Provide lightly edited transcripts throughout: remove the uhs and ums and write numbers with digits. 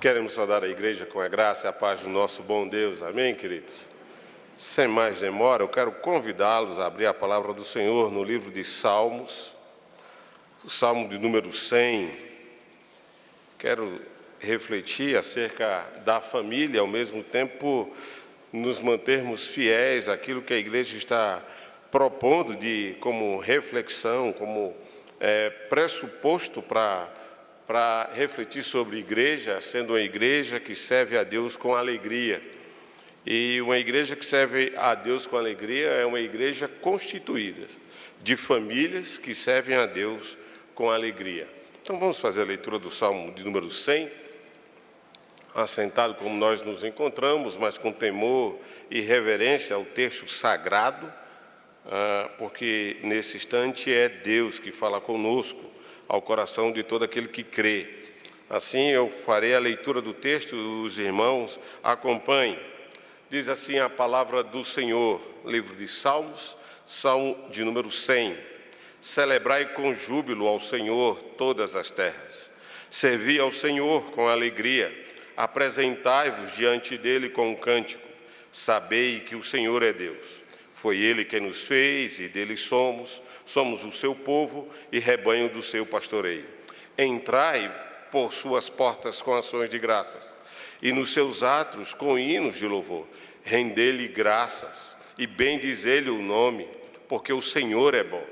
Queremos saudar a igreja com a graça e a paz do nosso bom Deus. Amém, queridos? Sem mais demora, eu quero convidá-los a abrir a palavra do Senhor no livro de Salmos, o Salmo de número 100. Quero refletir acerca da família, ao mesmo tempo nos mantermos fiéis àquilo que a igreja está propondo como reflexão, como pressuposto para refletir sobre igreja, sendo uma igreja que serve a Deus com alegria. E uma igreja que serve a Deus com alegria é uma igreja constituída de famílias que servem a Deus com alegria. Então vamos fazer a leitura do Salmo de número 100, assentado como nós nos encontramos, mas com temor e reverência ao texto sagrado, porque nesse instante é Deus que fala conosco, ao coração de todo aquele que crê. Assim eu farei a leitura do texto, os irmãos acompanhem. Diz assim a palavra do Senhor, livro de Salmos, Salmo de número 100. Celebrai com júbilo ao Senhor todas as terras. Servi ao Senhor com alegria. Apresentai-vos diante dele com um cântico. Sabei que o Senhor é Deus. Foi Ele quem nos fez e dele somos. Somos o seu povo e rebanho do seu pastoreio. Entrai por suas portas com ações de graças, e nos seus átrios com hinos de louvor. Rendei-lhe graças, e bendizei-lhe o nome, porque o Senhor é bom,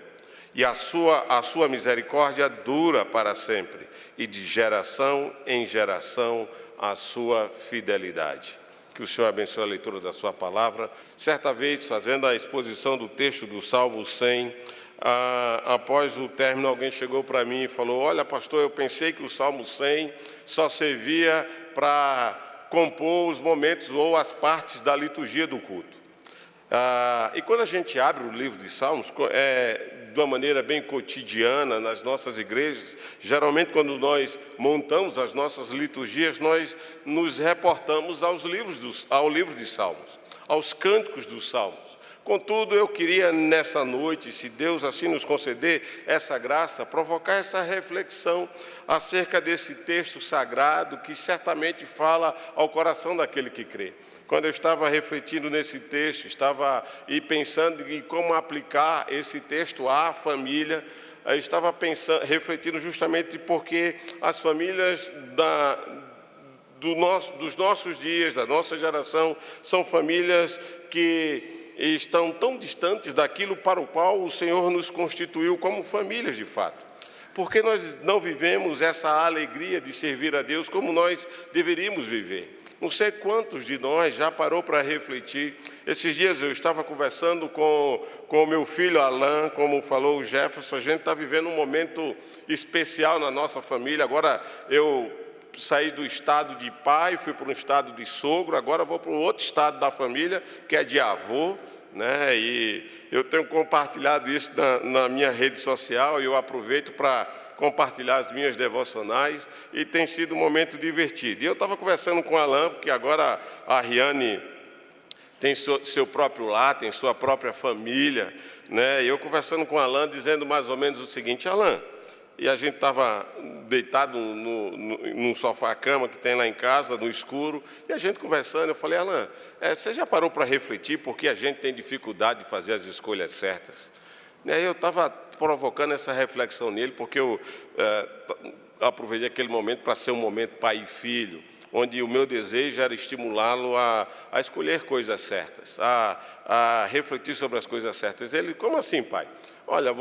e a sua misericórdia dura para sempre, e de geração em geração a sua fidelidade. Que o Senhor abençoe a leitura da sua palavra. Certa vez, fazendo a exposição do texto do Salmo 100, após o término, alguém chegou para mim e falou: olha, pastor, eu pensei que o Salmo 100 só servia para compor os momentos ou as partes da liturgia do culto. E quando a gente abre o livro de Salmos, de uma maneira bem cotidiana nas nossas igrejas, geralmente quando nós montamos as nossas liturgias, nós nos reportamos ao livro de Salmos, aos cânticos dos Salmos. Contudo, eu queria nessa noite, se Deus assim nos conceder essa graça, provocar essa reflexão acerca desse texto sagrado que certamente fala ao coração daquele que crê. Quando eu estava refletindo nesse texto, estava pensando em como aplicar esse texto à família, eu estava refletindo justamente porque as famílias dos nossos dias, da nossa geração, são famílias que estão tão distantes daquilo para o qual o Senhor nos constituiu como famílias de fato. Porque nós não vivemos essa alegria de servir a Deus como nós deveríamos viver. Não sei quantos de nós já parou para refletir. Esses dias eu estava conversando com o meu filho Alain, como falou o Jefferson, a gente está vivendo um momento especial na nossa família. Agora eu saí do estado de pai, fui para um estado de sogro, agora vou para o outro estado da família, que é de avô, né? E eu tenho compartilhado isso na minha rede social, e eu aproveito para compartilhar as minhas devocionais, e tem sido um momento divertido. E eu estava conversando com o Alain, porque agora a Riane tem seu próprio lar, tem sua própria família, né? E eu conversando com o Alain, dizendo mais ou menos o seguinte: Alain, e a gente estava deitado num sofá-cama que tem lá em casa, no escuro, e a gente conversando, eu falei: Alain, você já parou para refletir por que a gente tem dificuldade de fazer as escolhas certas? E aí eu estava provocando essa reflexão nele, porque eu aproveitei aquele momento para ser um momento pai e filho, onde o meu desejo era estimulá-lo a escolher coisas certas, a refletir sobre as coisas certas. Ele: como assim, pai? Olha,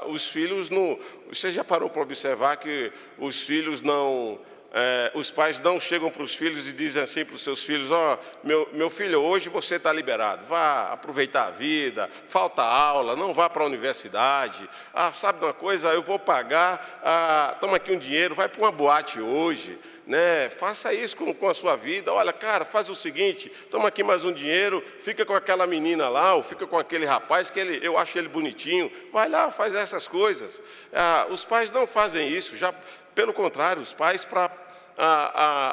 os filhos não... Você já parou para observar que os filhos não... os pais não chegam para os filhos e dizem assim para os seus filhos: ó, meu filho, hoje você está liberado, vá aproveitar a vida, falta aula, não vá para a universidade, sabe de uma coisa, eu vou pagar, toma aqui um dinheiro, vai para uma boate hoje, né? Faça isso com a sua vida. Olha, cara, faz o seguinte, toma aqui mais um dinheiro, fica com aquela menina lá, ou fica com aquele rapaz que eu acho ele bonitinho, vai lá, faz essas coisas. Os pais não fazem isso, já pelo contrário, os pais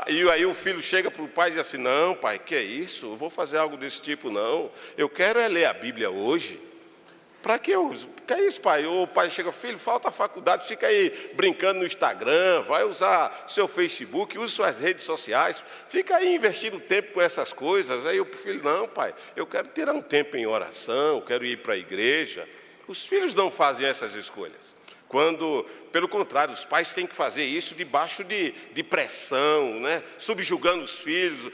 e aí o filho chega para o pai e diz assim: não, pai, que é isso? Eu vou fazer algo desse tipo, não. Eu quero ler a Bíblia hoje. Para que eu uso? Que é isso, pai? O pai chega, filho, falta a faculdade, fica aí brincando no Instagram, vai usar seu Facebook, use suas redes sociais, fica aí investindo tempo com essas coisas. Aí o filho, não, pai, eu quero tirar um tempo em oração, quero ir para a igreja. Os filhos não fazem essas escolhas. Quando, pelo contrário, os pais têm que fazer isso debaixo de pressão, né? Subjugando os filhos,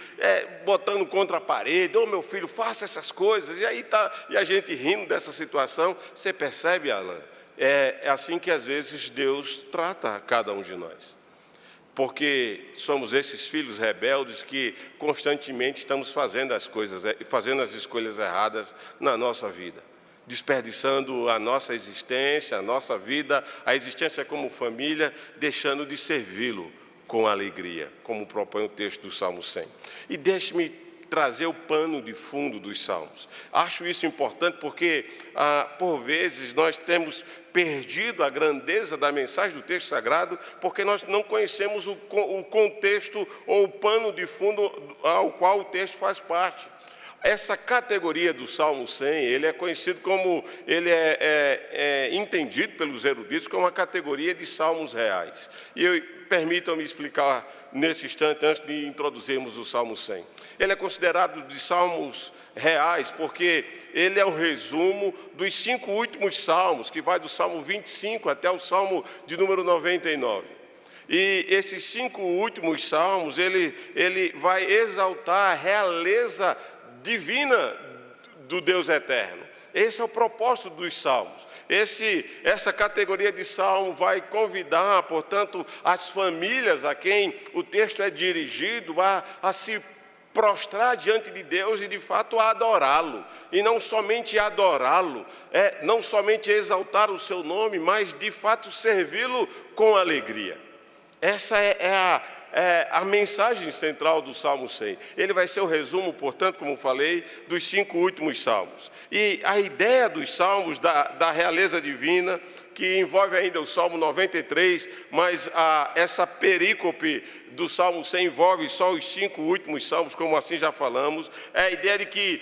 botando contra a parede, meu filho, faça essas coisas, e a gente rindo dessa situação. Você percebe, Alan? É assim que às vezes Deus trata cada um de nós. Porque somos esses filhos rebeldes que constantemente estamos fazendo as escolhas erradas na nossa vida, desperdiçando a nossa existência, a nossa vida, a existência como família, deixando de servi-lo com alegria, como propõe o texto do Salmo 100. E deixe-me trazer o pano de fundo dos Salmos. Acho isso importante porque, por vezes, nós temos perdido a grandeza da mensagem do texto sagrado porque nós não conhecemos o contexto ou o pano de fundo ao qual o texto faz parte. Essa categoria do Salmo 100, ele é conhecido como, ele é entendido pelos eruditos como uma categoria de salmos reais. E permitam-me explicar nesse instante, antes de introduzirmos o Salmo 100. Ele é considerado de salmos reais porque ele é um resumo dos 5 últimos salmos, que vai do Salmo 25 até o Salmo de número 99. E esses 5 últimos salmos, ele vai exaltar a realeza divina do Deus eterno. Esse é o propósito dos salmos. Essa categoria de salmo vai convidar, portanto, as famílias a quem o texto é dirigido a se prostrar diante de Deus e, de fato, a adorá-lo. E não somente adorá-lo, não somente exaltar o seu nome, mas, de fato, servi-lo com alegria. Essa é a mensagem central do Salmo 100. Ele vai ser o resumo, portanto, como falei, dos 5 últimos salmos. E a ideia dos salmos da realeza divina, que envolve ainda o Salmo 93, mas essa perícope do Salmo 100 envolve só os 5 últimos salmos, como assim já falamos, é a ideia de que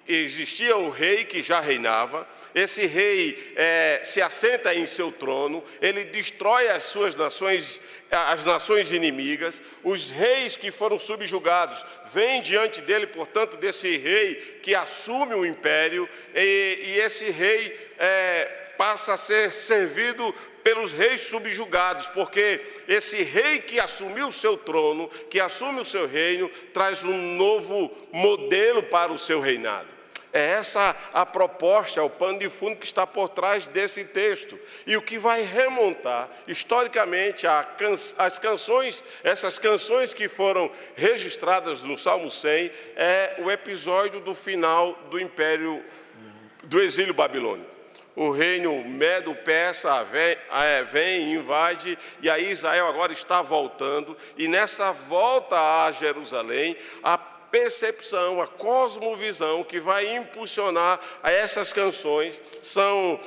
existia o rei que já reinava. Esse rei se assenta em seu trono, ele destrói as suas nações, as nações inimigas. Os reis que foram subjugados vêm diante dele, portanto, desse rei que assume o império, e esse rei passa a ser servido pelos reis subjugados, porque esse rei que assumiu o seu trono, que assume o seu reino, traz um novo modelo para o seu reinado. É essa a proposta, é o pano de fundo que está por trás desse texto. E o que vai remontar, historicamente, as canções, essas canções que foram registradas no Salmo 100, é o episódio do final do império, do exílio babilônico. O reino Medo-Persa vem, invade, e aí Israel agora está voltando, e nessa volta a Jerusalém, a percepção, a cosmovisão que vai impulsionar a essas canções são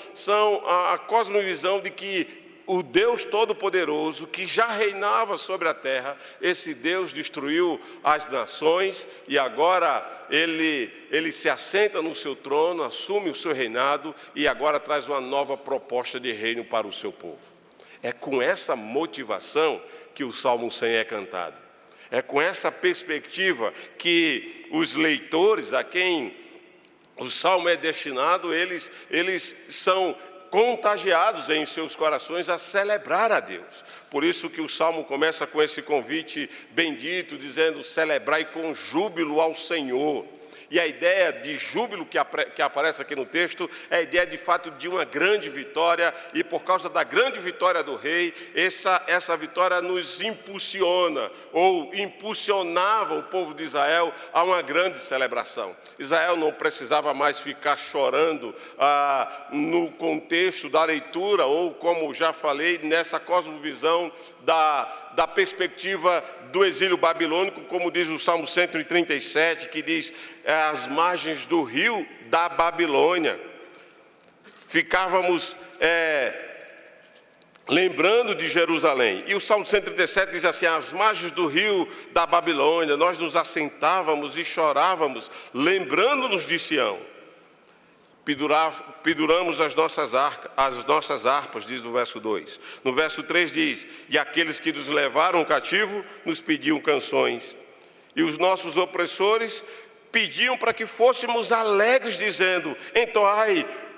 a cosmovisão de que o Deus Todo-Poderoso, que já reinava sobre a terra, esse Deus destruiu as nações e agora ele se assenta no seu trono, assume o seu reinado e agora traz uma nova proposta de reino para o seu povo. É com essa motivação que o Salmo 100 é cantado. É com essa perspectiva que os leitores a quem o Salmo é destinado, eles são contagiados em seus corações a celebrar a Deus. Por isso que o Salmo começa com esse convite bendito, dizendo: celebrai com júbilo ao Senhor. E a ideia de júbilo que aparece aqui no texto é a ideia, de fato, de uma grande vitória, e por causa da grande vitória do rei, essa vitória nos impulsiona, ou impulsionava o povo de Israel a uma grande celebração. Israel não precisava mais ficar chorando no contexto da leitura, ou, como já falei, nessa cosmovisão da perspectiva do exílio babilônico, como diz o Salmo 137, que diz: às margens do rio da Babilônia. Ficávamos lembrando de Jerusalém. E o Salmo 137 diz assim: às margens do rio da Babilônia, nós nos assentávamos e chorávamos, lembrando-nos de Sião. penduramos as nossas harpas, diz o verso 2. No verso 3 diz, e aqueles que nos levaram cativo nos pediam canções. E os nossos opressores pediam para que fôssemos alegres, dizendo,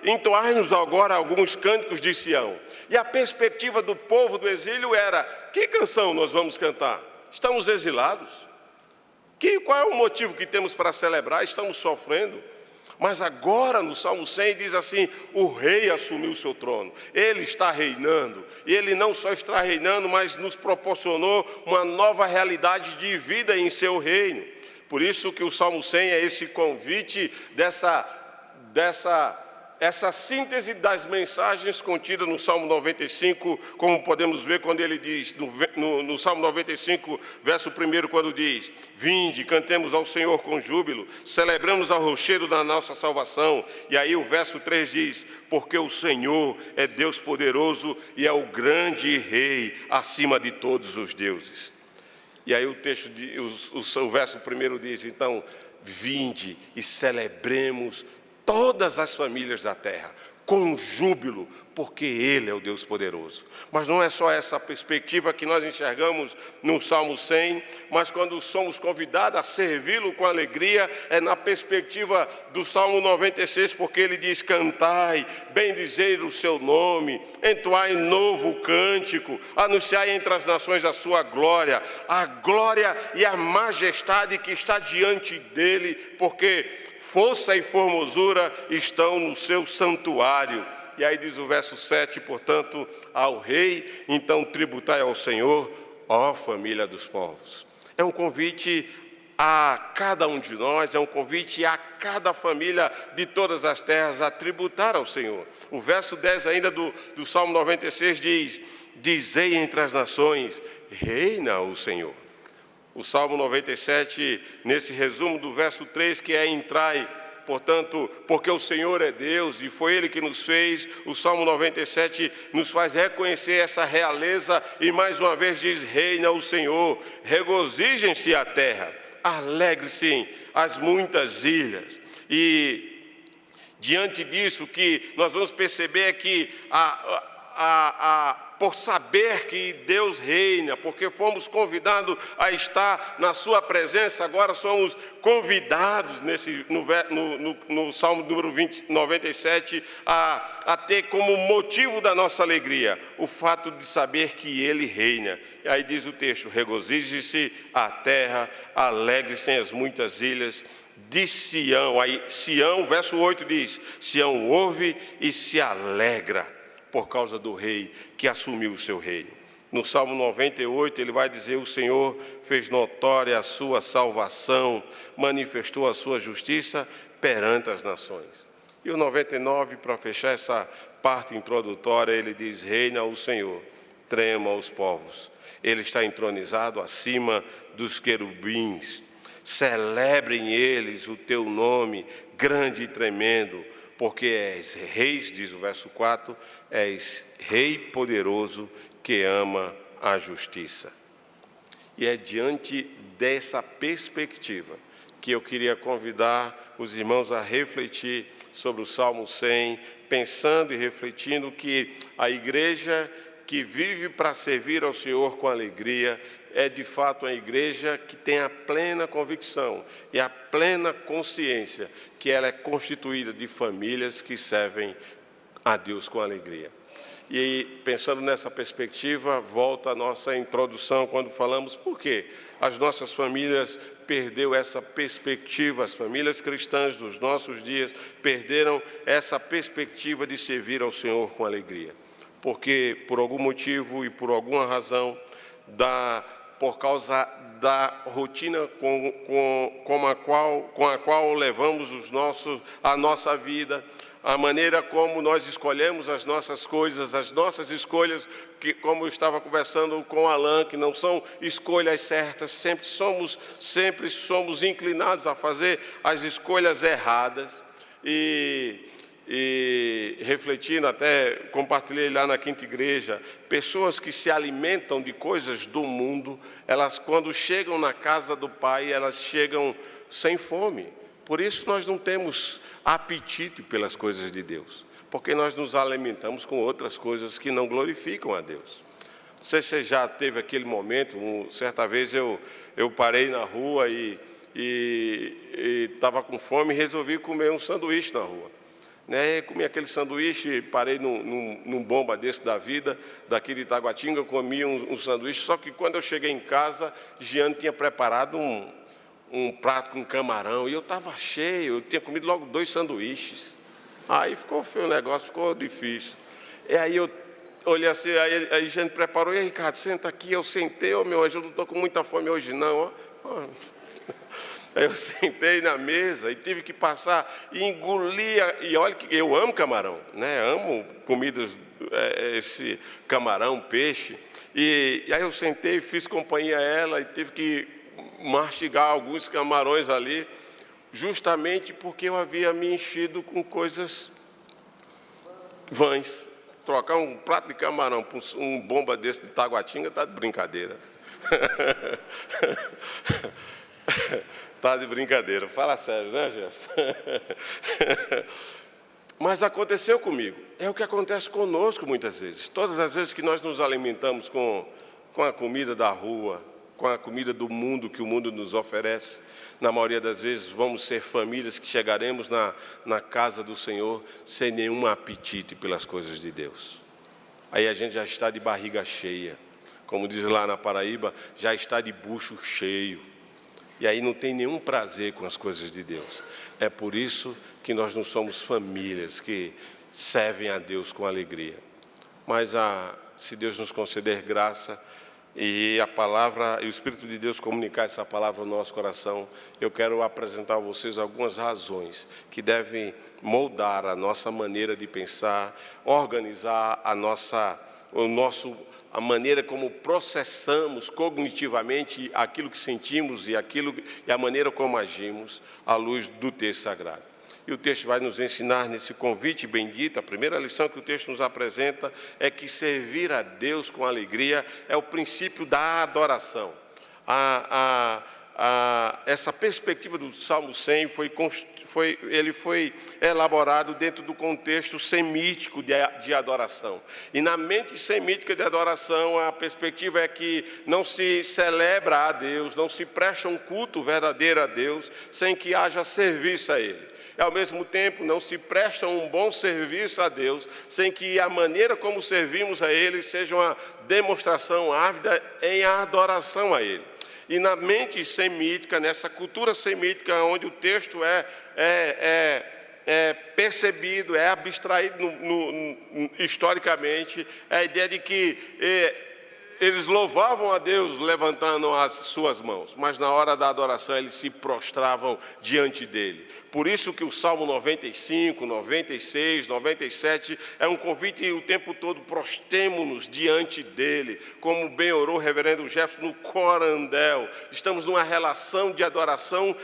entoai-nos agora alguns cânticos de Sião. E a perspectiva do povo do exílio era, que canção nós vamos cantar? Estamos exilados. Qual é o motivo que temos para celebrar? Estamos sofrendo. Mas agora no Salmo 100 diz assim, o rei assumiu o seu trono, ele está reinando, e ele não só está reinando, mas nos proporcionou uma nova realidade de vida em seu reino. Por isso que o Salmo 100 é esse convite essa síntese das mensagens contidas no Salmo 95, como podemos ver quando ele diz, no Salmo 95, verso 1, quando diz, vinde, cantemos ao Senhor com júbilo, celebramos ao rochedo da nossa salvação. E aí o verso 3 diz, porque o Senhor é Deus poderoso e é o grande rei acima de todos os deuses. E aí o verso 1 diz, então, vinde e celebremos todas as famílias da terra, com júbilo, porque Ele é o Deus poderoso. Mas não é só essa perspectiva que nós enxergamos no Salmo 100, mas quando somos convidados a servi-lo com alegria, é na perspectiva do Salmo 96, porque ele diz, cantai, bendizei o seu nome, entoai novo cântico, anunciai entre as nações a sua glória, a glória e a majestade que está diante dele, porque força e formosura estão no seu santuário. E aí diz o verso 7, portanto, ao rei, então tributai ao Senhor, ó família dos povos. É um convite a cada um de nós, é um convite a cada família de todas as terras a tributar ao Senhor. O verso 10 ainda do Salmo 96 diz, dizei entre as nações, reina o Senhor. O Salmo 97, nesse resumo do verso 3, que é entrai, portanto, porque o Senhor é Deus e foi Ele que nos fez, o Salmo 97 nos faz reconhecer essa realeza e mais uma vez diz, reina o Senhor, regozijem-se a terra, alegre-se as muitas ilhas. E diante disso, que nós vamos perceber é que por saber que Deus reina, porque fomos convidados a estar na sua presença, agora somos convidados no Salmo número 97 a ter como motivo da nossa alegria o fato de saber que Ele reina. E aí diz o texto, regozije-se a terra, alegre-se as muitas ilhas de Sião. Aí Sião, verso 8 diz, Sião ouve e se alegra por causa do rei que assumiu o seu reino. No Salmo 98, ele vai dizer, o Senhor fez notória a sua salvação, manifestou a sua justiça perante as nações. E o 99, para fechar essa parte introdutória, ele diz, reina o Senhor, trema os povos. Ele está entronizado acima dos querubins. Celebrem eles o teu nome, grande e tremendo, porque és reis, diz o verso 4, és rei poderoso que ama a justiça. E é diante dessa perspectiva que eu queria convidar os irmãos a refletir sobre o Salmo 100, pensando e refletindo que a igreja que vive para servir ao Senhor com alegria é de fato uma igreja que tem a plena convicção e a plena consciência que ela é constituída de famílias que servem a Deus com alegria. E pensando nessa perspectiva, volta a nossa introdução quando falamos por que as nossas famílias perderam essa perspectiva, as famílias cristãs dos nossos dias perderam essa perspectiva de servir ao Senhor com alegria. Porque por algum motivo e por alguma razão, por causa da rotina com a qual levamos a nossa vida, a maneira como nós escolhemos as nossas coisas, as nossas escolhas, que, como eu estava conversando com o Alain, que não são escolhas certas, sempre somos inclinados a fazer as escolhas erradas. E refletindo, até compartilhei lá na Quinta Igreja, pessoas que se alimentam de coisas do mundo, elas quando chegam na casa do Pai, elas chegam sem fome, Por isso nós não temos apetite pelas coisas de Deus, porque nós nos alimentamos com outras coisas que não glorificam a Deus. Não sei se você já teve aquele momento, certa vez eu parei na rua e estava com fome e resolvi comer um sanduíche na rua. Né? Comi aquele sanduíche, parei num bomba desse da vida, daqui de Itaguatinga, comi um sanduíche, só que quando eu cheguei em casa, Giane tinha preparado um prato com camarão, e eu estava cheio, eu tinha comido logo 2 sanduíches. Aí ficou feio o negócio, ficou difícil. E aí eu olhei assim, aí a Giane preparou, e aí, Ricardo, senta aqui. Eu sentei, meu anjo, eu não estou com muita fome hoje não, ó. Aí eu sentei na mesa e tive que passar e engolir, e olha que eu amo camarão, né? Amo comidas, esse camarão, peixe, e aí eu sentei e fiz companhia a ela e tive que mastigar alguns camarões ali, justamente porque eu havia me enchido com coisas vãs. Trocar um prato de camarão por um bomba desse de Taguatinga está de brincadeira. Está de brincadeira. Fala sério, né, Jefferson? Mas aconteceu comigo. É o que acontece conosco muitas vezes. Todas as vezes que nós nos alimentamos com a comida da rua, com a comida do mundo que o mundo nos oferece, na maioria das vezes vamos ser famílias que chegaremos na casa do Senhor sem nenhum apetite pelas coisas de Deus. Aí a gente já está de barriga cheia. Como diz lá na Paraíba, já está de bucho cheio. E aí não tem nenhum prazer com as coisas de Deus. É por isso que nós não somos famílias que servem a Deus com alegria. Mas se Deus nos conceder graça e a palavra, e o Espírito de Deus comunicar essa palavra no nosso coração, eu quero apresentar a vocês algumas razões que devem moldar a nossa maneira de pensar, organizar a maneira como processamos cognitivamente aquilo que sentimos e a maneira como agimos à luz do texto sagrado. E o texto vai nos ensinar nesse convite bendito. A primeira lição que o texto nos apresenta é que servir a Deus com alegria é o princípio da adoração. Essa perspectiva do Salmo 100 foi elaborado dentro do contexto semítico de adoração. E na mente semítica de adoração, a perspectiva é que não se celebra a Deus, não se presta um culto verdadeiro a Deus, sem que haja serviço a Ele. E, ao mesmo tempo, não se presta um bom serviço a Deus, sem que a maneira como servimos a Ele seja uma demonstração ávida em adoração a Ele. E na mente semítica, nessa cultura semítica, onde o texto é percebido, é abstraído historicamente, é a ideia de que eles louvavam a Deus levantando as suas mãos, mas na hora da adoração eles se prostravam diante dele. Por isso que o Salmo 95, 96, 97 é um convite o tempo todo, prostemo-nos diante dele, como bem orou o reverendo Jefferson no Corandel. Estamos numa relação de adoração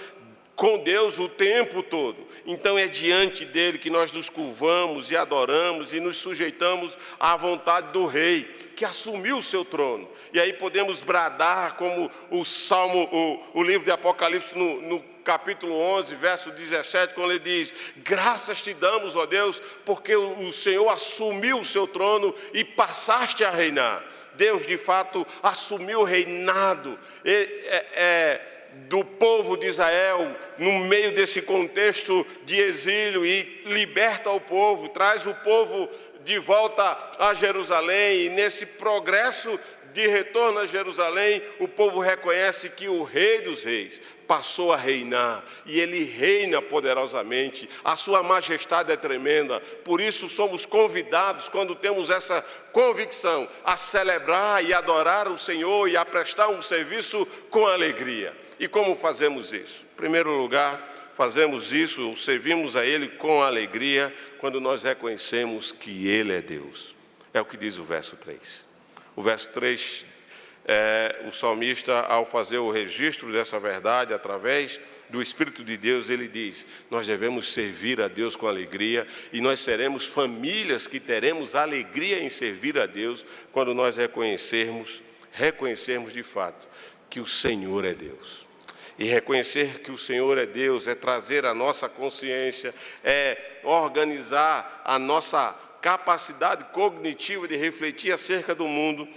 com Deus o tempo todo. Então é diante dele que nós nos curvamos e adoramos e nos sujeitamos à vontade do rei, que assumiu o seu trono. E aí podemos bradar como o livro de Apocalipse no capítulo 11, verso 17, quando ele diz: graças te damos, ó Deus, porque o Senhor assumiu o seu trono e passaste a reinar. Deus, de fato, assumiu o reinado do povo de Israel, no meio desse contexto de exílio, e liberta o povo, traz o povo de volta a Jerusalém, e nesse progresso de retorno a Jerusalém, o povo reconhece que o Rei dos Reis passou a reinar, e ele reina poderosamente, a sua majestade é tremenda. Por isso somos convidados, quando temos essa convicção, a celebrar e adorar o Senhor e a prestar um serviço com alegria. E como fazemos isso? Em primeiro lugar, fazemos isso, servimos a Ele com alegria, quando nós reconhecemos que Ele é Deus. É o que diz o verso 3. O verso 3, o salmista, ao fazer o registro dessa verdade, através do Espírito de Deus, ele diz: nós devemos servir a Deus com alegria, e nós seremos famílias que teremos alegria em servir a Deus, quando nós reconhecermos de fato que o Senhor é Deus. E reconhecer que o Senhor é Deus, é trazer a nossa consciência, é organizar a nossa capacidade cognitiva de refletir acerca do mundo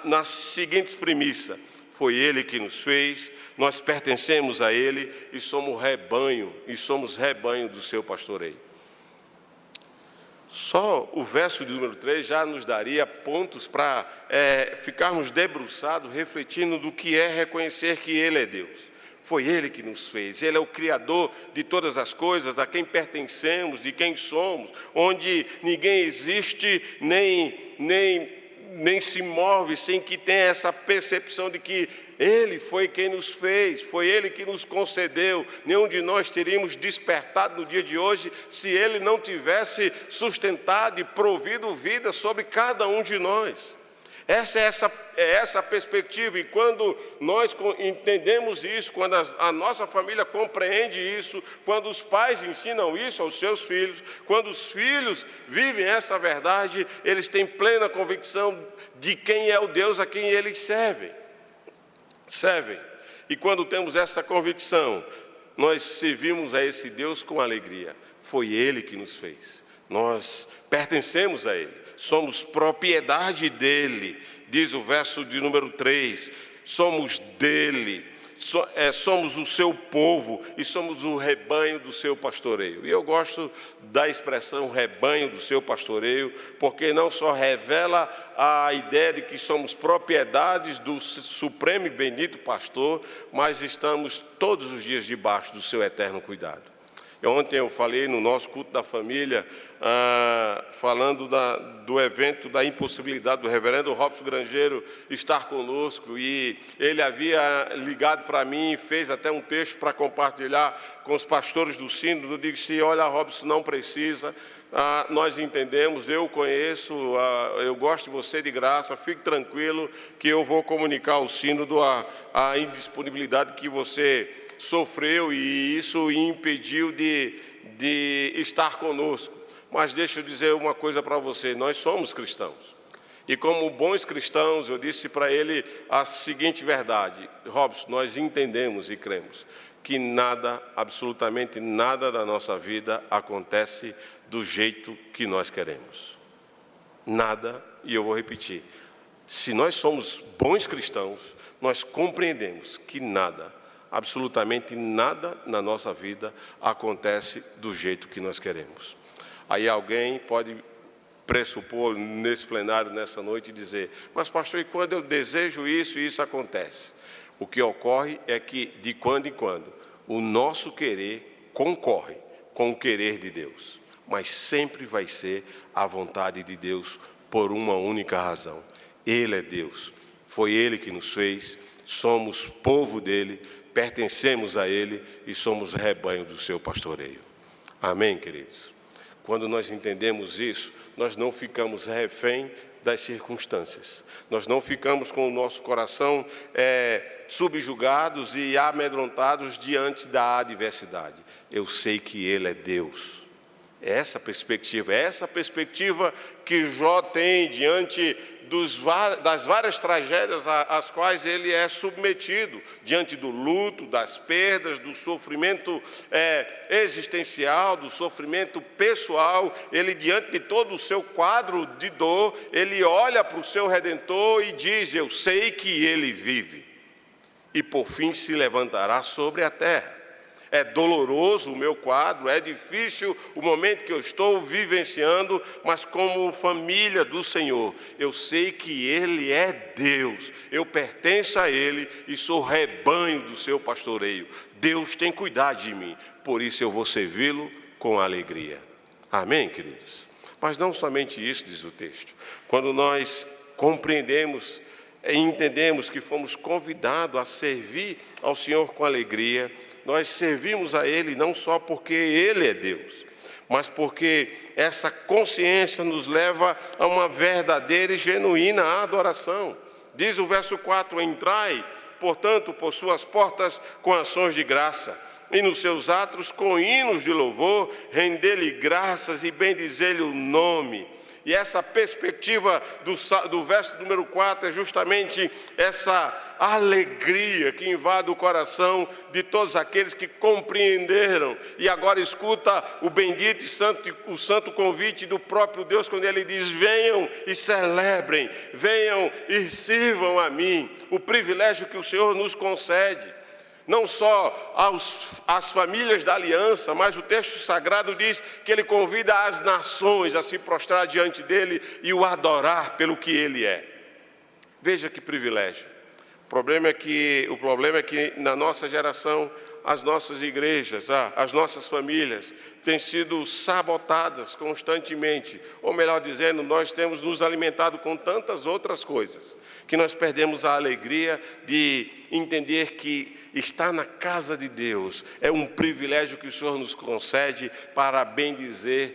nas seguintes premissas. Foi Ele que nos fez, nós pertencemos a Ele e somos rebanho do seu pastoreio. Só o verso de número 3 já nos daria pontos para ficarmos debruçados, refletindo do que é reconhecer que Ele é Deus. Foi Ele que nos fez, Ele é o Criador de todas as coisas, a quem pertencemos, de quem somos, onde ninguém existe, nem se move sem que tenha essa percepção de que Ele foi quem nos fez, foi Ele que nos concedeu. Nenhum de nós teríamos despertado no dia de hoje se Ele não tivesse sustentado e provido vida sobre cada um de nós. Essa é essa perspectiva, e quando nós entendemos isso, quando a nossa família compreende isso, quando os pais ensinam isso aos seus filhos, quando os filhos vivem essa verdade, eles têm plena convicção de quem é o Deus a quem eles servem. E quando temos essa convicção, nós servimos a esse Deus com alegria. Foi Ele que nos fez, nós pertencemos a Ele. Somos propriedade dEle, diz o verso de número 3, somos dEle, somos o seu povo e somos o rebanho do seu pastoreio. E eu gosto da expressão rebanho do seu pastoreio, porque não só revela a ideia de que somos propriedades do supremo e bendito pastor, mas estamos todos os dias debaixo do seu eterno cuidado. Ontem eu falei no nosso culto da família, falando do evento da impossibilidade do reverendo Robson Grangeiro estar conosco, e ele havia ligado para mim, fez até um texto para compartilhar com os pastores do sínodo. Eu disse: olha, Robson, não precisa, nós entendemos, eu conheço, eu gosto de você de graça, fique tranquilo que eu vou comunicar ao sínodo a indisponibilidade que você sofreu, e isso impediu de estar conosco. Mas deixa eu dizer uma coisa para você: nós somos cristãos. E como bons cristãos, eu disse para ele a seguinte verdade: Robson, nós entendemos e cremos que nada, absolutamente nada da nossa vida acontece do jeito que nós queremos. Nada, e eu vou repetir, se nós somos bons cristãos, nós compreendemos que nada, absolutamente nada na nossa vida acontece do jeito que nós queremos. Aí alguém pode pressupor nesse plenário, nessa noite, e dizer: mas pastor, e quando eu desejo isso e isso acontece? O que ocorre é que, de quando em quando, o nosso querer concorre com o querer de Deus, mas sempre vai ser a vontade de Deus por uma única razão: Ele é Deus, foi Ele que nos fez, somos povo dEle, pertencemos a Ele e somos rebanho do seu pastoreio. Amém, queridos? Quando nós entendemos isso, nós não ficamos refém das circunstâncias. Nós não ficamos com o nosso coração subjugados e amedrontados diante da adversidade. Eu sei que Ele é Deus. É essa perspectiva que Jó tem diante das várias tragédias às quais ele é submetido, diante do luto, das perdas, do sofrimento existencial, do sofrimento pessoal. Ele, diante de todo o seu quadro de dor, ele olha para o seu Redentor e diz: eu sei que Ele vive, e por fim se levantará sobre a terra. É doloroso o meu quadro, é difícil o momento que eu estou vivenciando, mas como família do Senhor, eu sei que Ele é Deus, eu pertenço a Ele e sou rebanho do seu pastoreio. Deus tem cuidado de mim, por isso eu vou servi-lo com alegria. Amém, queridos? Mas não somente isso, diz o texto. Quando nós compreendemos e entendemos que fomos convidados a servir ao Senhor com alegria, nós servimos a Ele não só porque Ele é Deus, mas porque essa consciência nos leva a uma verdadeira e genuína adoração. Diz o verso 4: entrai, portanto, por suas portas com ações de graça, e nos seus atos com hinos de louvor, render-lhe graças e bendizer-lhe o nome. E essa perspectiva do verso número 4 é justamente essa alegria que invade o coração de todos aqueles que compreenderam e agora escuta o bendito e o santo convite do próprio Deus, quando Ele diz: venham e celebrem, venham e sirvam a mim. O privilégio que o Senhor nos concede, não só às famílias da aliança, mas o texto sagrado diz que Ele convida as nações a se prostrar diante dEle e o adorar pelo que Ele é. Veja que privilégio. O problema é que na nossa geração, as nossas igrejas, as nossas famílias têm sido sabotadas constantemente. Ou melhor dizendo, nós temos nos alimentado com tantas outras coisas, que nós perdemos a alegria de entender que estar na casa de Deus é um privilégio que o Senhor nos concede para bendizer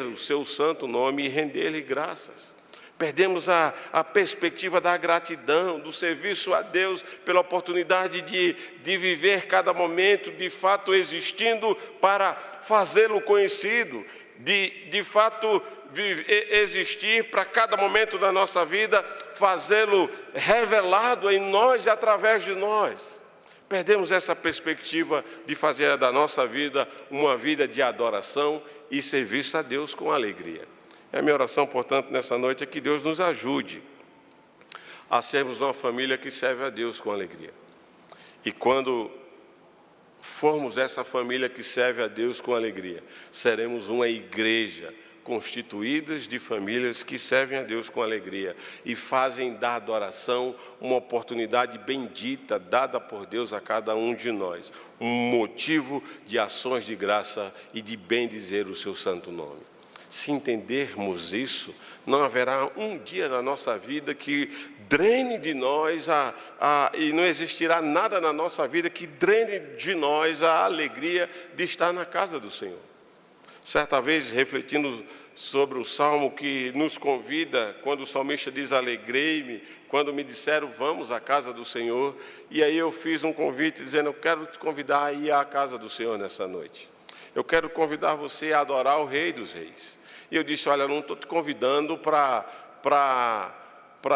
o seu santo nome e render-lhe graças. Perdemos a perspectiva da gratidão, do serviço a Deus pela oportunidade de viver cada momento, de fato existindo para fazê-lo conhecido, de fato existir para cada momento da nossa vida, fazê-lo revelado em nós e através de nós. Perdemos essa perspectiva de fazer da nossa vida uma vida de adoração e serviço a Deus com alegria. A minha oração, portanto, nessa noite é que Deus nos ajude a sermos uma família que serve a Deus com alegria. E quando formos essa família que serve a Deus com alegria, seremos uma igreja constituídas de famílias que servem a Deus com alegria e fazem da adoração uma oportunidade bendita dada por Deus a cada um de nós, um motivo de ações de graça e de bendizer o seu santo nome. Se entendermos isso, não haverá um dia na nossa vida que drene de nós e não existirá nada na nossa vida que drene de nós a alegria de estar na casa do Senhor. Certa vez, refletindo sobre o Salmo que nos convida, quando o salmista diz: alegrei-me, quando me disseram, vamos à casa do Senhor, e aí eu fiz um convite dizendo: eu quero te convidar a ir à casa do Senhor nessa noite. Eu quero convidar você a adorar o Rei dos Reis. E eu disse: olha, eu não estou te convidando para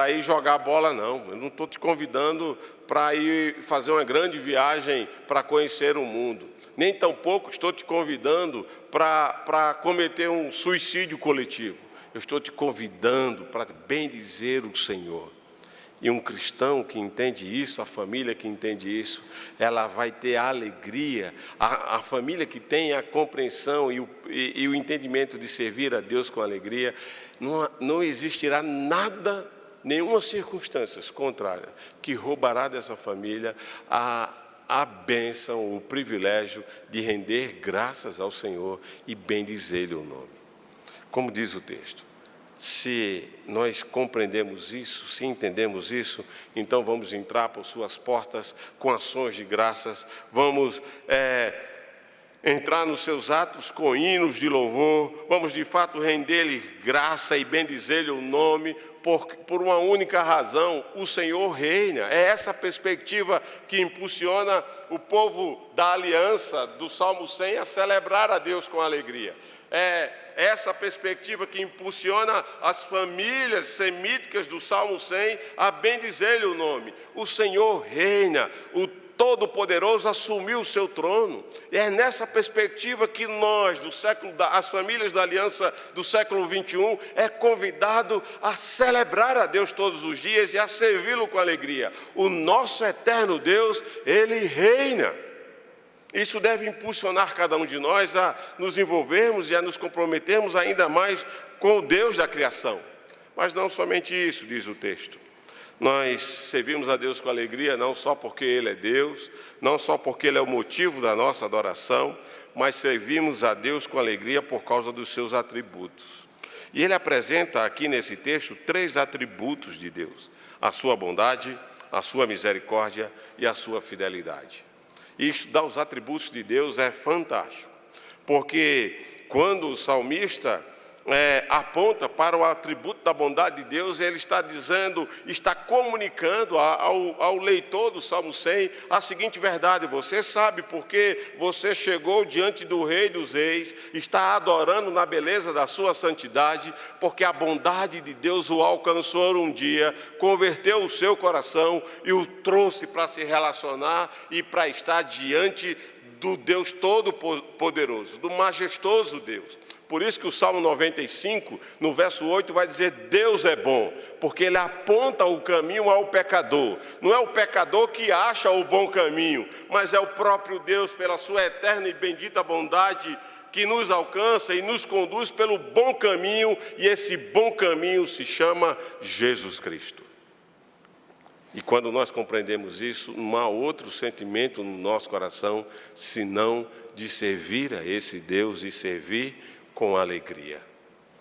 ir jogar bola, não. Eu não estou te convidando para ir fazer uma grande viagem para conhecer o mundo. Nem tampouco estou te convidando para cometer um suicídio coletivo. Eu estou te convidando para bendizer o Senhor. E um cristão que entende isso, a família que entende isso, ela vai ter a alegria, a família que tem a compreensão e o entendimento de servir a Deus com alegria, não existirá nada, nenhuma circunstância contrária que roubará dessa família a bênção, o privilégio de render graças ao Senhor e bendizer-lhe o nome. Como diz o texto, se nós compreendemos isso, se entendemos isso, então vamos entrar por suas portas com ações de graças, vamos entrar nos seus atos com hinos de louvor, vamos de fato render-lhe graça e bendizer-lhe o nome, por uma única razão: o Senhor reina. É essa perspectiva que impulsiona o povo da aliança do Salmo 100 a celebrar a Deus com alegria. É essa perspectiva que impulsiona as famílias semíticas do Salmo 100 a bendizer-lhe o nome. O Senhor reina, o Todo-Poderoso assumiu o seu trono. E é nessa perspectiva que nós, as famílias da aliança do século 21, é convidado a celebrar a Deus todos os dias e a servi-lo com alegria. O nosso eterno Deus, Ele reina. Isso deve impulsionar cada um de nós a nos envolvermos e a nos comprometermos ainda mais com o Deus da criação. Mas não somente isso, diz o texto. Nós servimos a Deus com alegria não só porque Ele é Deus, não só porque Ele é o motivo da nossa adoração, mas servimos a Deus com alegria por causa dos seus atributos. E ele apresenta aqui nesse texto 3 atributos de Deus: a sua bondade, a sua misericórdia e a sua fidelidade. E estudar os atributos de Deus é fantástico, porque quando o salmista aponta para o atributo da bondade de Deus. Ele está dizendo, está comunicando ao leitor do Salmo 100 a seguinte verdade: você sabe porque você chegou diante do Rei dos Reis, está adorando na beleza da sua santidade, porque a bondade de Deus o alcançou um dia, converteu o seu coração e o trouxe para se relacionar e para estar diante do Deus Todo-Poderoso, do majestoso Deus. Por isso que o Salmo 95, no verso 8, vai dizer: Deus é bom, porque Ele aponta o caminho ao pecador. Não é o pecador que acha o bom caminho, mas é o próprio Deus, pela sua eterna e bendita bondade, que nos alcança e nos conduz pelo bom caminho, e esse bom caminho se chama Jesus Cristo. E quando nós compreendemos isso, não há outro sentimento no nosso coração, senão de servir a esse Deus e servir com alegria.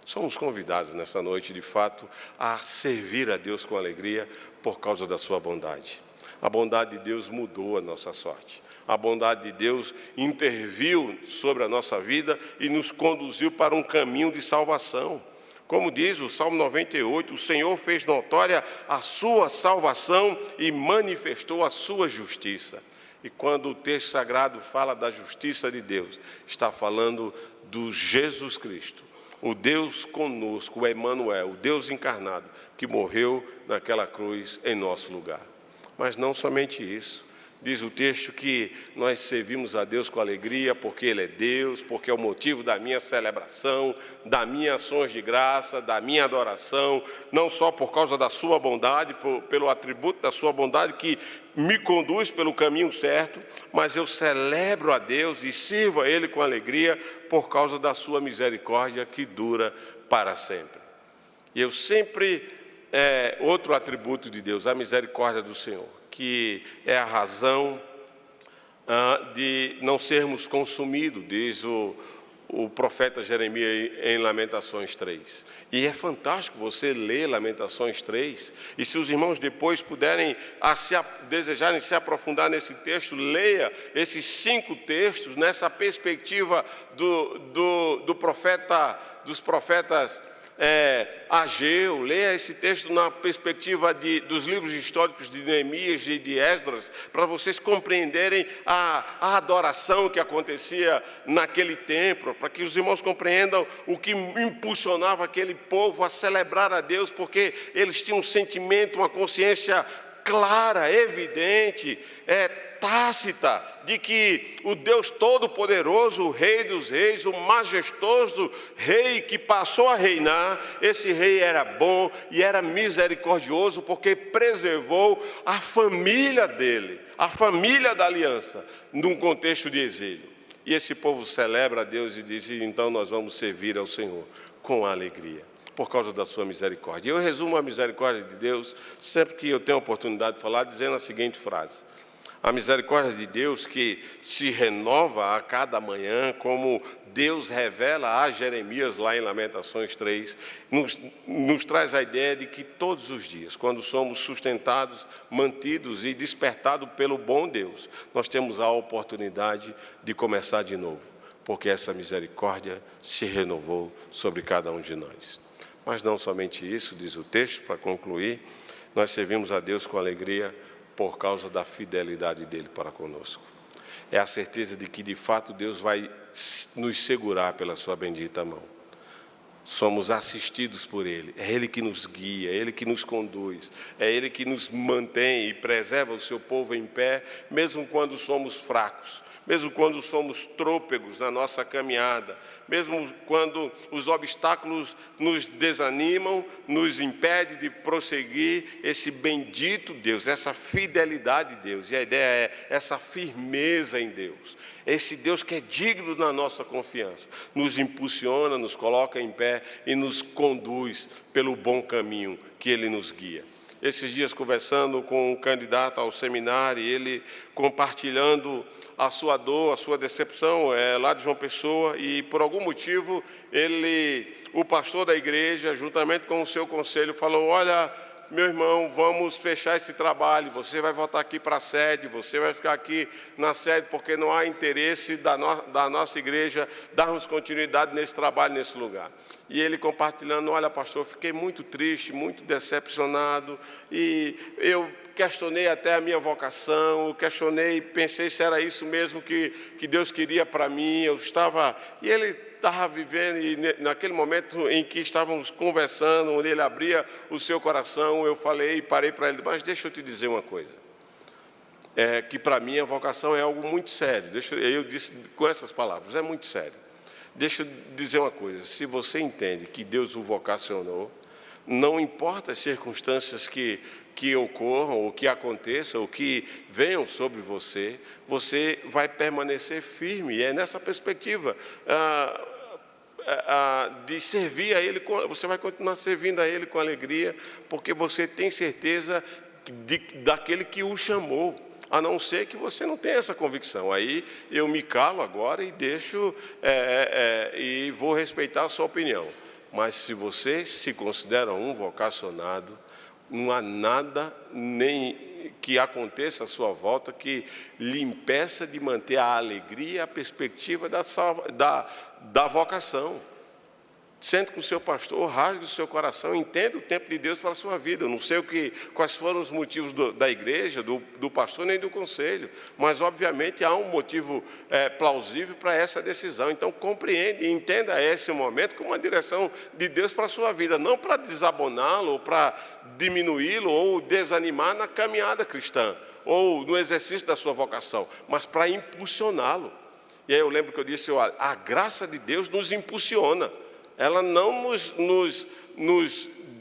Somos convidados nessa noite, de fato, a servir a Deus com alegria por causa da sua bondade. A bondade de Deus mudou a nossa sorte. A bondade de Deus interviu sobre a nossa vida e nos conduziu para um caminho de salvação. Como diz o Salmo 98, o Senhor fez notória a sua salvação e manifestou a sua justiça. E quando o texto sagrado fala da justiça de Deus, está falando do Jesus Cristo, o Deus conosco, o Emanuel, o Deus encarnado, que morreu naquela cruz em nosso lugar. Mas não somente isso. Diz o texto que nós servimos a Deus com alegria porque Ele é Deus, porque é o motivo da minha celebração, das minhas ações de graça, da minha adoração, não só por causa da sua bondade, pelo atributo da sua bondade que me conduz pelo caminho certo, mas eu celebro a Deus e sirvo a Ele com alegria por causa da sua misericórdia que dura para sempre. E eu sempre, outro atributo de Deus, a misericórdia do Senhor, que é a razão de não sermos consumidos, diz o profeta Jeremias em Lamentações 3. E é fantástico você ler Lamentações 3, e se os irmãos depois puderem, desejarem se aprofundar nesse texto, leia esses 5 textos nessa perspectiva dos profetas Ageu. Leia esse texto na perspectiva dos livros históricos de Neemias e de Esdras, para vocês compreenderem a adoração que acontecia naquele templo, para que os irmãos compreendam o que impulsionava aquele povo a celebrar a Deus, porque eles tinham um sentimento, uma consciência clara, evidente, tácita, de que o Deus Todo-Poderoso, o Rei dos Reis, o majestoso Rei que passou a reinar, esse Rei era bom e era misericordioso, porque preservou a família dele, a família da aliança, num contexto de exílio. E esse povo celebra a Deus e diz: então nós vamos servir ao Senhor com alegria, por causa da sua misericórdia. Eu resumo a misericórdia de Deus, sempre que eu tenho a oportunidade de falar, dizendo a seguinte frase: a misericórdia de Deus que se renova a cada manhã, como Deus revela a Jeremias lá em Lamentações 3, nos traz a ideia de que todos os dias, quando somos sustentados, mantidos e despertados pelo bom Deus, nós temos a oportunidade de começar de novo, porque essa misericórdia se renovou sobre cada um de nós. Mas não somente isso, diz o texto, para concluir, nós servimos a Deus com alegria por causa da fidelidade dele para conosco. É a certeza de que, de fato, Deus vai nos segurar pela sua bendita mão. Somos assistidos por Ele, é Ele que nos guia, é Ele que nos conduz, é Ele que nos mantém e preserva o seu povo em pé, mesmo quando somos fracos, mesmo quando somos trôpegos na nossa caminhada, mesmo quando os obstáculos nos desanimam, nos impedem de prosseguir, esse bendito Deus, essa fidelidade de Deus, e a ideia é essa firmeza em Deus, esse Deus que é digno da nossa confiança, nos impulsiona, nos coloca em pé e nos conduz pelo bom caminho que Ele nos guia. Esses dias, conversando com um candidato ao seminário, ele compartilhando a sua dor, a sua decepção, lá de João Pessoa, e por algum motivo, o pastor da igreja, juntamente com o seu conselho, falou: olha, meu irmão, vamos fechar esse trabalho, você vai voltar aqui para a sede, você vai ficar aqui na sede, porque não há interesse da nossa igreja darmos continuidade nesse trabalho, nesse lugar. E ele compartilhando, olha, pastor, fiquei muito triste, muito decepcionado, e eu questionei até a minha vocação, pensei se era isso mesmo que Deus queria para mim, e ele estava vivendo, e naquele momento em que estávamos conversando, onde ele abria o seu coração, eu parei para ele, mas deixa eu te dizer uma coisa, que para mim a vocação é algo muito sério, eu disse com essas palavras, é muito sério, deixa eu dizer uma coisa, se você entende que Deus o vocacionou, não importa as circunstâncias que ocorram, ou que aconteçam, ou que venham sobre você, você vai permanecer firme, e é nessa perspectiva de servir a Ele, você vai continuar servindo a Ele com alegria, porque você tem certeza daquele que o chamou, a não ser que você não tenha essa convicção. Aí eu me calo agora e deixo, e vou respeitar a sua opinião. Mas se você se considera um vocacionado, não há nada nem que aconteça à sua volta que lhe impeça de manter a alegria e a perspectiva da vocação. Sente com o seu pastor, rasgue o seu coração, entenda o tempo de Deus para a sua vida. Eu não sei quais foram os motivos da igreja, do pastor, nem do conselho, mas obviamente há um motivo plausível para essa decisão. Então compreende e entenda esse momento como uma direção de Deus para a sua vida, não para desaboná-lo, ou para diminuí-lo, ou desanimar na caminhada cristã, ou no exercício da sua vocação, mas para impulsioná-lo. E aí eu lembro que eu disse, olha, a graça de Deus nos impulsiona. Ela não nos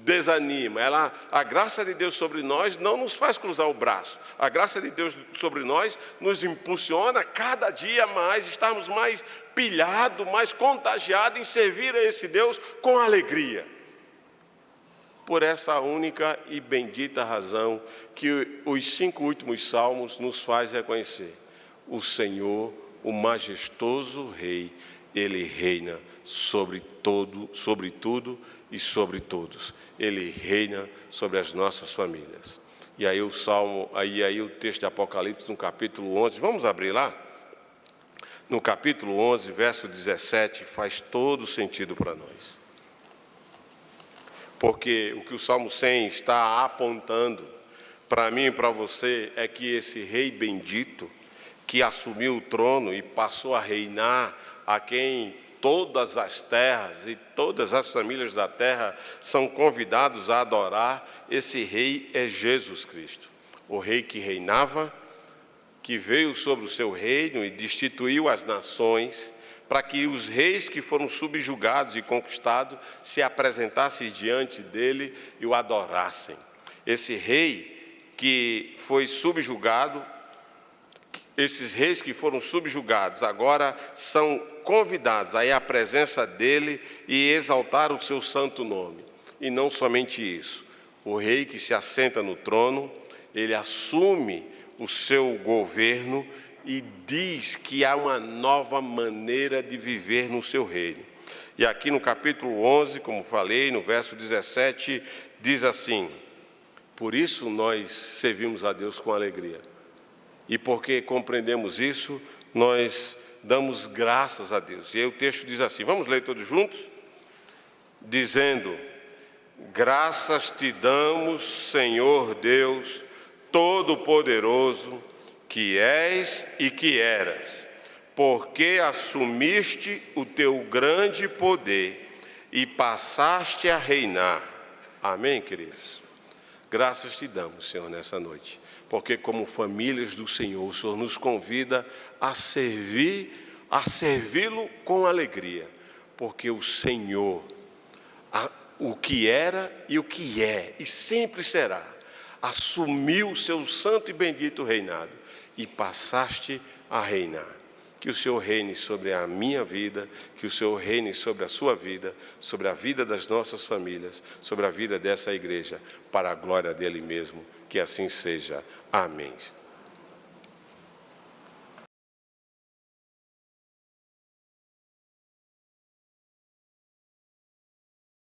desanima, a graça de Deus sobre nós não nos faz cruzar o braço, a graça de Deus sobre nós nos impulsiona cada dia mais, estarmos mais pilhados, mais contagiados em servir a esse Deus com alegria. Por essa única e bendita razão que os 5 últimos salmos nos faz reconhecer, o Senhor, o majestoso Rei, Ele reina sobre tudo e sobre todos. Ele reina sobre as nossas famílias. E aí o texto de Apocalipse no capítulo 11, vamos abrir lá? No capítulo 11, verso 17, faz todo sentido para nós. Porque o que o Salmo 100 está apontando para mim e para você é que esse Rei bendito, que assumiu o trono e passou a reinar, a quem todas as terras e todas as famílias da terra são convidados a adorar, esse Rei é Jesus Cristo. O Rei que reinava, que veio sobre o seu reino e destituiu as nações, para que os reis que foram subjugados e conquistados se apresentassem diante dele e o adorassem. Esse Rei que foi subjugado, esses reis que foram subjugados agora são convidados a ir à presença dele e exaltar o seu santo nome. E não somente isso, o rei que se assenta no trono, ele assume o seu governo e diz que há uma nova maneira de viver no seu reino. E aqui no capítulo 11, como falei, no verso 17, diz assim: por isso nós servimos a Deus com alegria. E porque compreendemos isso, nós damos graças a Deus. E aí o texto diz assim, vamos ler todos juntos? Dizendo, graças te damos, Senhor Deus, Todo-Poderoso, que és e que eras, porque assumiste o teu grande poder e passaste a reinar. Amém, queridos? Graças te damos, Senhor, nessa noite. Porque como famílias do Senhor, o Senhor nos convida a servi-lo com alegria. Porque o Senhor, o que era e o que é, e sempre será, assumiu o seu santo e bendito reinado, e passaste a reinar. Que o Senhor reine sobre a minha vida, que o Senhor reine sobre a sua vida, sobre a vida das nossas famílias, sobre a vida dessa igreja, para a glória dele mesmo. Que assim seja. Amém.